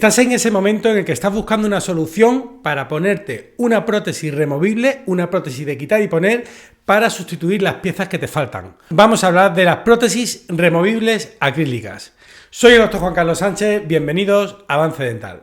Estás en ese momento en el que estás buscando una solución para ponerte una prótesis removible, una prótesis de quitar y poner para sustituir las piezas que te faltan. Vamos a hablar de las prótesis removibles acrílicas. Soy el doctor Juan Carlos Sánchez, bienvenidos a Avance Dental.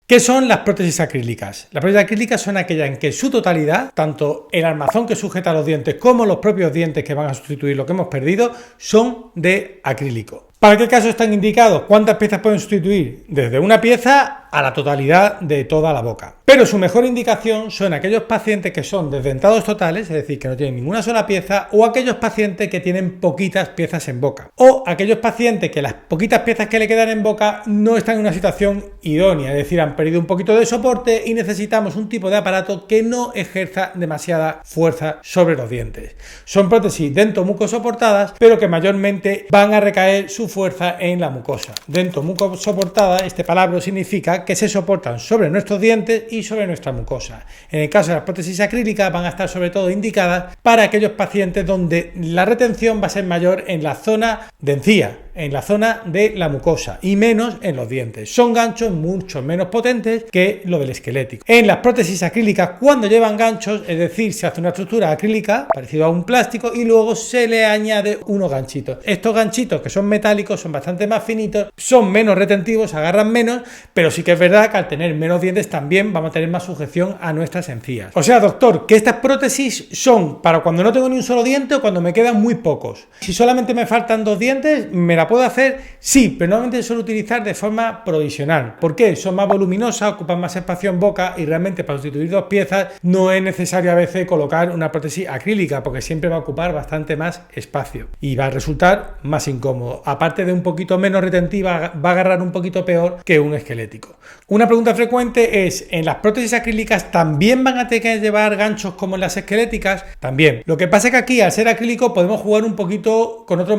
¿Qué son las prótesis acrílicas? Las prótesis acrílicas son aquellas en que su totalidad, tanto el armazón que sujeta los dientes como los propios dientes que van a sustituir lo que hemos perdido, son de acrílico. ¿Para qué casos están indicados? ¿Cuántas piezas pueden sustituir? Desde una pieza a la totalidad de toda la boca. Pero su mejor indicación son aquellos pacientes que son desdentados totales, es decir, que no tienen ninguna sola pieza, o aquellos pacientes que tienen poquitas piezas en boca. O aquellos pacientes que las poquitas piezas que le quedan en boca no están en una situación idónea, es decir, han perdido un poquito de soporte y necesitamos un tipo de aparato que no ejerza demasiada fuerza sobre los dientes. Son prótesis dentomucosoportadas, pero que mayormente van a recaer su fuerza en la mucosa. Dentomucosoportada, este palabra significa que se soportan sobre nuestros dientes y sobre nuestra mucosa. En el caso de las prótesis acrílicas van a estar sobre todo indicadas para aquellos pacientes donde la retención va a ser mayor en la zona de encía, en la zona de la mucosa y menos en los dientes. Son ganchos mucho menos potentes que lo del esquelético. En las prótesis acrílicas, cuando llevan ganchos, es decir, se hace una estructura acrílica parecido a un plástico y luego se le añade unos ganchitos. Estos ganchitos, que son metálicos, son bastante más finitos, son menos retentivos, agarran menos, pero sí que es verdad que al tener menos dientes también vamos a tener más sujeción a nuestras encías. O sea, doctor, que estas prótesis son para cuando no tengo ni un solo diente o cuando me quedan muy pocos. Si solamente me faltan dos dientes, ¿me la puedo hacer? Sí, pero normalmente suelo utilizar de forma provisional. ¿Por qué? Son más voluminosas, ocupan más espacio en boca y realmente para sustituir dos piezas no es necesario a veces colocar una prótesis acrílica porque siempre va a ocupar bastante más espacio y va a resultar más incómodo. Aparte de un poquito menos retentiva, va a agarrar un poquito peor que un esquelético. Una pregunta frecuente es, ¿en las prótesis acrílicas también van a tener que llevar ganchos como en las esqueléticas? También. Lo que pasa es que aquí, al ser acrílico, podemos jugar un poquito con otros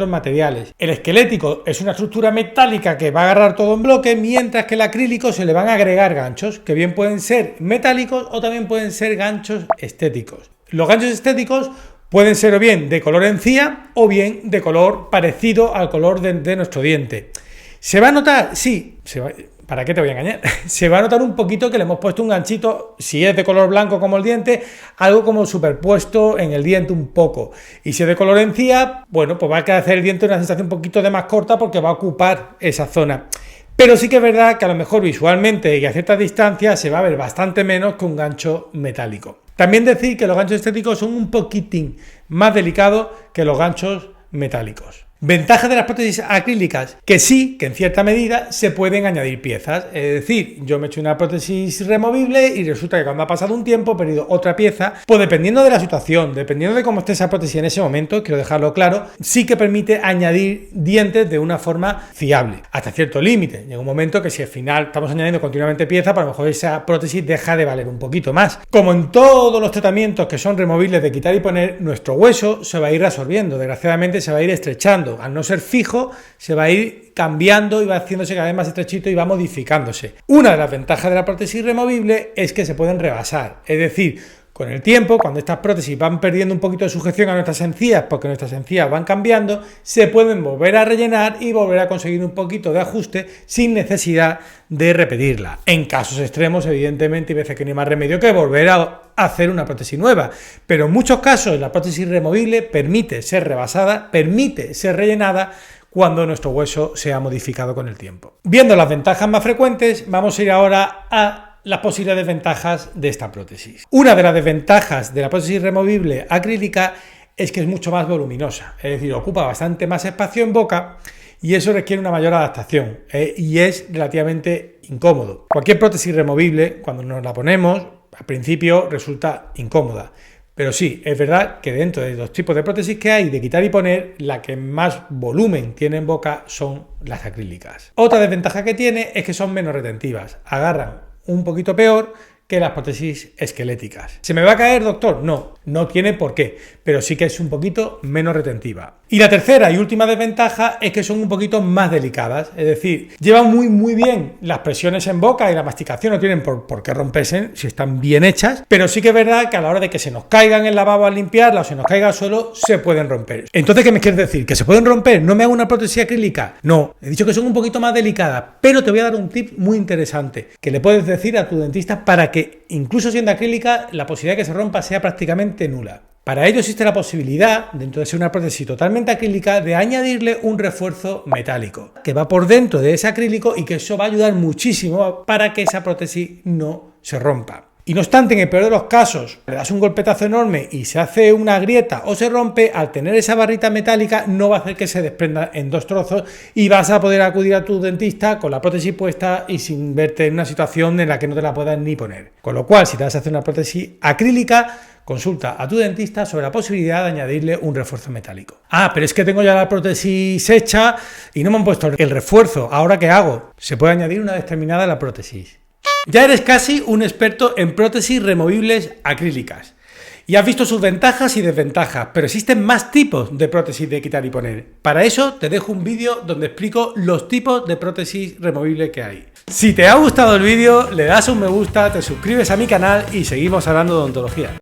materiales. El esquelético es una estructura metálica que va a agarrar todo en bloque, mientras que el acrílico se le van a agregar ganchos, que bien pueden ser metálicos o también pueden ser ganchos estéticos. Los ganchos estéticos pueden ser o bien de color encía o bien de color parecido al color de nuestro diente. ¿Se va a notar? Sí, ¿para qué te voy a engañar? Se va a notar un poquito que le hemos puesto un ganchito, si es de color blanco como el diente, algo como superpuesto en el diente un poco. Y si es de color encía, bueno, pues va a hacer el diente una sensación un poquito de más corta porque va a ocupar esa zona. Pero sí que es verdad que a lo mejor visualmente y a cierta distancia se va a ver bastante menos que un gancho metálico. También decir que los ganchos estéticos son un poquitín más delicados que los ganchos metálicos. Ventaja de las prótesis acrílicas, que sí, que en cierta medida se pueden añadir piezas. Es decir, yo me he hecho una prótesis removible y resulta que cuando ha pasado un tiempo he perdido otra pieza. Pues dependiendo de la situación, dependiendo de cómo esté esa prótesis en ese momento, quiero dejarlo claro, sí que permite añadir dientes de una forma fiable, hasta cierto límite. Llega un momento que si al final estamos añadiendo continuamente piezas, pues a lo mejor esa prótesis deja de valer un poquito más. Como en todos los tratamientos que son removibles de quitar y poner, nuestro hueso se va a ir resorbiendo, desgraciadamente se va a ir estrechando. Al no ser fijo, se va a ir cambiando y va haciéndose cada vez más estrechito y va modificándose. Una de las ventajas de la prótesis removible es que se pueden rebasar, es decir, con el tiempo, cuando estas prótesis van perdiendo un poquito de sujeción a nuestras encías, porque nuestras encías van cambiando, se pueden volver a rellenar y volver a conseguir un poquito de ajuste sin necesidad de repetirla. En casos extremos, evidentemente, hay veces que no hay más remedio que volver a hacer una prótesis nueva, pero en muchos casos la prótesis removible permite ser rebasada, permite ser rellenada cuando nuestro hueso se ha modificado con el tiempo. Viendo las ventajas más frecuentes, vamos a ir ahora a las posibles desventajas de esta prótesis. Una de las desventajas de la prótesis removible acrílica es que es mucho más voluminosa, es decir, ocupa bastante más espacio en boca y eso requiere una mayor adaptación y es relativamente incómodo. Cualquier prótesis removible, cuando nos la ponemos, al principio resulta incómoda. Pero sí, es verdad que dentro de los tipos de prótesis que hay de quitar y poner, la que más volumen tiene en boca son las acrílicas. Otra desventaja que tiene es que son menos retentivas, agarran un poquito peor que las prótesis esqueléticas. ¿Se me va a caer, doctor? No. No tiene por qué, pero sí que es un poquito menos retentiva. Y la tercera y última desventaja es que son un poquito más delicadas, es decir, llevan muy bien las presiones en boca y la masticación, no tienen por qué romperse si están bien hechas, pero sí que es verdad que a la hora de que se nos caigan en el lavabo al limpiarla o se nos caiga al suelo, se pueden romper. Entonces, ¿qué me quieres decir? ¿Que se pueden romper? ¿No me hago una prótesis acrílica? No, he dicho que son un poquito más delicadas, pero te voy a dar un tip muy interesante que le puedes decir a tu dentista para que, incluso siendo acrílica, la posibilidad de que se rompa sea prácticamente nula. Para ello existe la posibilidad, dentro de ser una prótesis totalmente acrílica, de añadirle un refuerzo metálico que va por dentro de ese acrílico y que eso va a ayudar muchísimo para que esa prótesis no se rompa. Y no obstante, en el peor de los casos, le das un golpetazo enorme y se hace una grieta o se rompe, al tener esa barrita metálica no va a hacer que se desprenda en dos trozos y vas a poder acudir a tu dentista con la prótesis puesta y sin verte en una situación en la que no te la puedas ni poner. Con lo cual, si te vas a hacer una prótesis acrílica, consulta a tu dentista sobre la posibilidad de añadirle un refuerzo metálico. Ah, pero es que tengo ya la prótesis hecha y no me han puesto el refuerzo. ¿Ahora qué hago? Se puede añadir una vez terminada la prótesis. Ya eres casi un experto en prótesis removibles acrílicas y has visto sus ventajas y desventajas, pero existen más tipos de prótesis de quitar y poner. Para eso te dejo un vídeo donde explico los tipos de prótesis removibles que hay. Si te ha gustado el vídeo, le das un me gusta, te suscribes a mi canal y seguimos hablando de odontología.